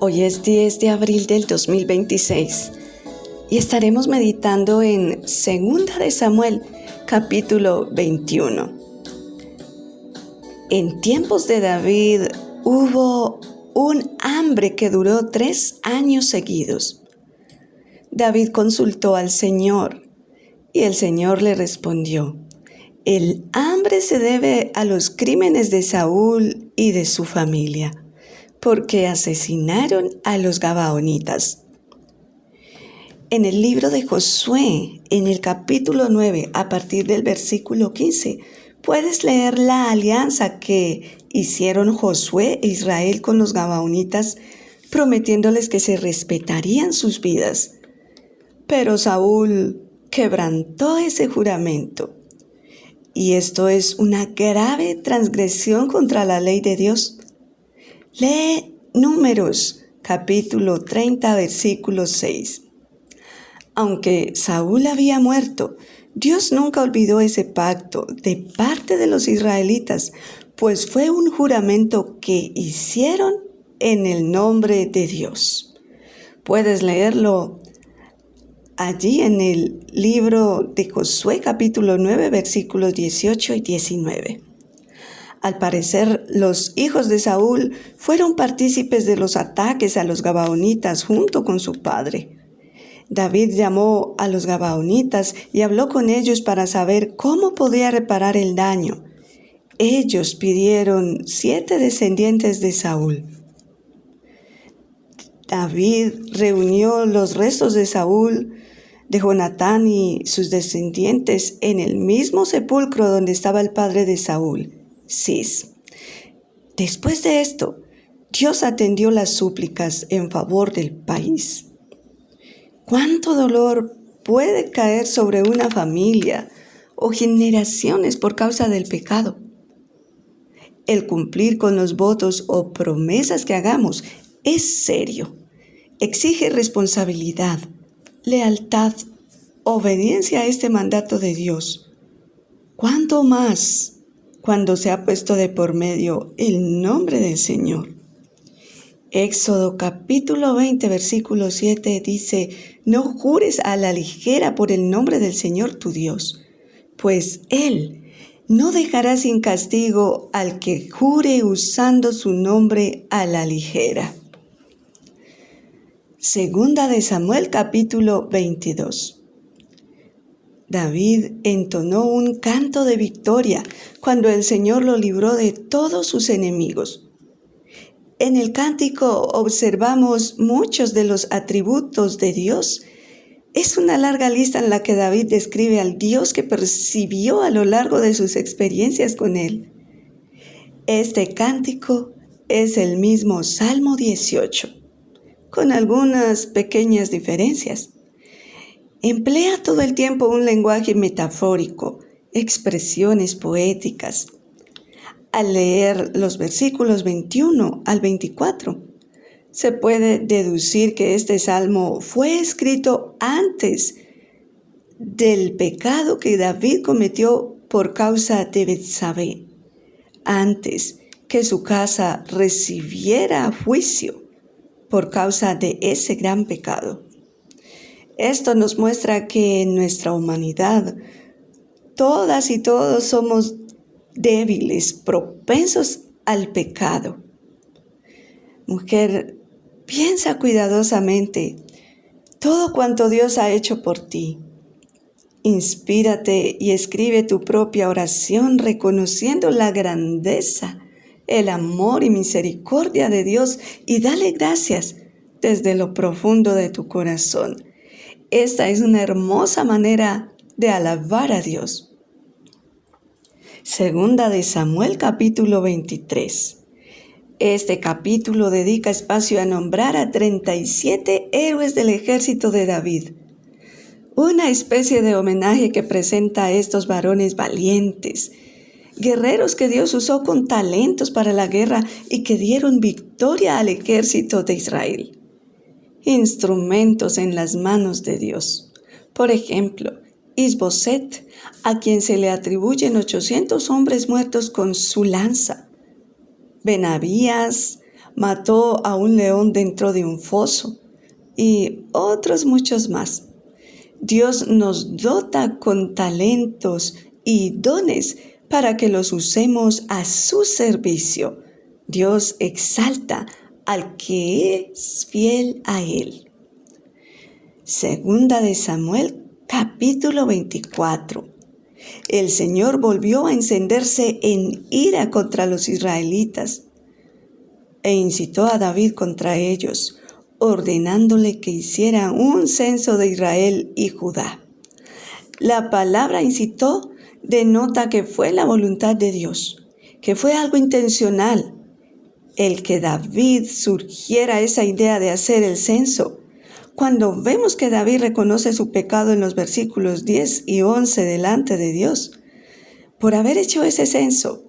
Hoy es 10 de abril del 2026 y estaremos meditando en 2 de Samuel, capítulo 21. En tiempos de David hubo un hambre que duró 3 años seguidos. David consultó al Señor y el Señor le respondió: el hambre se debe a los crímenes de Saúl y de su familia, porque asesinaron a los gabaonitas. En el libro de Josué, en el capítulo 9, a partir del versículo 15, puedes leer la alianza que hicieron Josué e Israel con los gabaonitas, prometiéndoles que se respetarían sus vidas. Pero Saúl quebrantó ese juramento. Y esto es una grave transgresión contra la ley de Dios. Lee Números, capítulo 30, versículo 6. Aunque Saúl había muerto, Dios nunca olvidó ese pacto de parte de los israelitas, pues fue un juramento que hicieron en el nombre de Dios. Puedes leerlo allí en el libro de Josué, capítulo 9, versículos 18 y 19. Al parecer, los hijos de Saúl fueron partícipes de los ataques a los gabaonitas junto con su padre. David llamó a los gabaonitas y habló con ellos para saber cómo podía reparar el daño. Ellos pidieron 7 descendientes de Saúl. David reunió los restos de Saúl, de Jonatán y sus descendientes en el mismo sepulcro donde estaba el padre de Saúl, Cis. Después de esto, Dios atendió las súplicas en favor del país. ¿Cuánto dolor puede caer sobre una familia o generaciones por causa del pecado? El cumplir con los votos o promesas que hagamos es serio. Exige responsabilidad, lealtad, obediencia a este mandato de Dios. ¿Cuánto más cuando se ha puesto de por medio el nombre del Señor? Éxodo capítulo 20, versículo 7 dice: no jures a la ligera por el nombre del Señor tu Dios, pues Él no dejará sin castigo al que jure usando su nombre a la ligera. 2 de Samuel capítulo 22. David entonó un canto de victoria cuando el Señor lo libró de todos sus enemigos. En el cántico observamos muchos de los atributos de Dios. Es una larga lista en la que David describe al Dios que percibió a lo largo de sus experiencias con Él. Este cántico es el mismo Salmo 18, con algunas pequeñas diferencias. Emplea todo el tiempo un lenguaje metafórico, expresiones poéticas. Al leer los versículos 21 al 24, se puede deducir que este salmo fue escrito antes del pecado que David cometió por causa de Betsabé, antes que su casa recibiera juicio por causa de ese gran pecado. Esto nos muestra que en nuestra humanidad, todas y todos somos débiles, propensos al pecado. Mujer, piensa cuidadosamente todo cuanto Dios ha hecho por ti. Inspírate y escribe tu propia oración reconociendo la grandeza, el amor y misericordia de Dios y dale gracias desde lo profundo de tu corazón. Esta es una hermosa manera de alabar a Dios. 2 de Samuel capítulo 23. Este capítulo dedica espacio a nombrar a 37 héroes del ejército de David. Una especie de homenaje que presenta a estos varones valientes, guerreros que Dios usó con talentos para la guerra y que dieron victoria al ejército de Israel. Instrumentos en las manos de Dios. Por ejemplo, Isboset, a quien se le atribuyen 800 hombres muertos con su lanza. Benabías, mató a un león dentro de un foso y otros muchos más. Dios nos dota con talentos y dones para que los usemos a su servicio. Dios exalta al que es fiel a Él. Segunda de Samuel, capítulo 24. El Señor volvió a encenderse en ira contra los israelitas e incitó a David contra ellos, ordenándole que hiciera un censo de Israel y Judá. La palabra incitó denota que fue la voluntad de Dios, que fue algo intencional. El que David surgiera esa idea de hacer el censo. Cuando vemos que David reconoce su pecado en los versículos 10 y 11 delante de Dios, por haber hecho ese censo.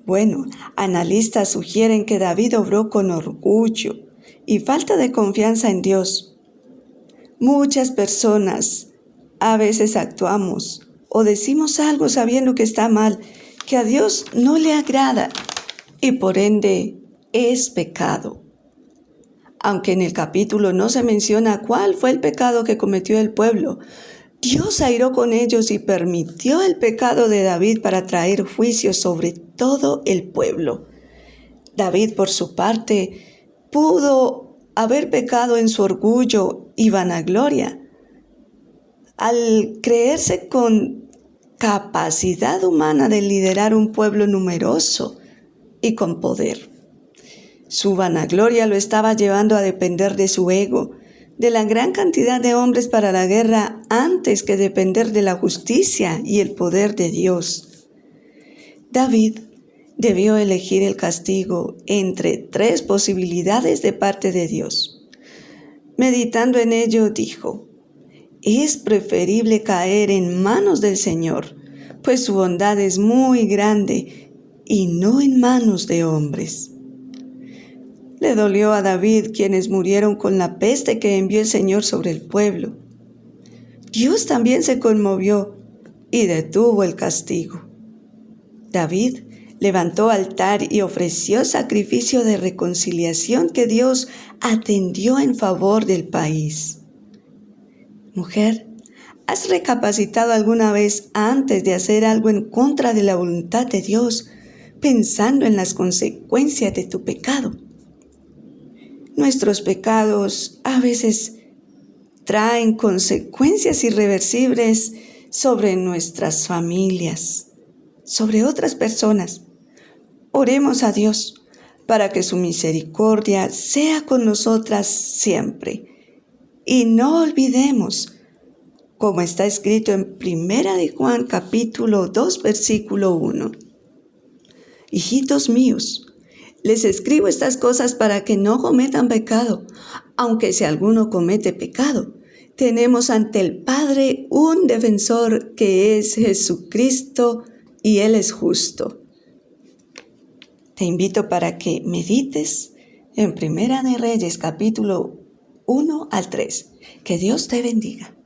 Bueno, analistas sugieren que David obró con orgullo y falta de confianza en Dios. Muchas personas a veces actuamos o decimos algo sabiendo que está mal, que a Dios no le agrada y por ende es pecado. Aunque en el capítulo no se menciona cuál fue el pecado que cometió el pueblo, Dios airó con ellos y permitió el pecado de David para traer juicio sobre todo el pueblo. David, por su parte, pudo haber pecado en su orgullo y vanagloria, al creerse con capacidad humana de liderar un pueblo numeroso y con poder. Su vanagloria lo estaba llevando a depender de su ego, de la gran cantidad de hombres para la guerra, antes que depender de la justicia y el poder de Dios. David debió elegir el castigo entre 3 posibilidades de parte de Dios. Meditando en ello, dijo: es preferible caer en manos del Señor, pues su bondad es muy grande, y no en manos de hombres. Le dolió a David quienes murieron con la peste que envió el Señor sobre el pueblo. Dios también se conmovió y detuvo el castigo. David levantó altar y ofreció sacrificio de reconciliación que Dios atendió en favor del país. Mujer, ¿has recapacitado alguna vez antes de hacer algo en contra de la voluntad de Dios, pensando en las consecuencias de tu pecado? Nuestros pecados a veces traen consecuencias irreversibles sobre nuestras familias, sobre otras personas. Oremos a Dios para que su misericordia sea con nosotras siempre. Y no olvidemos, como está escrito en 1 de Juan capítulo 2 versículo 1. Hijitos míos, les escribo estas cosas para que no cometan pecado, aunque si alguno comete pecado, tenemos ante el Padre un defensor que es Jesucristo y Él es justo. Te invito para que medites en 1 de Reyes capítulo 1 al 3. Que Dios te bendiga.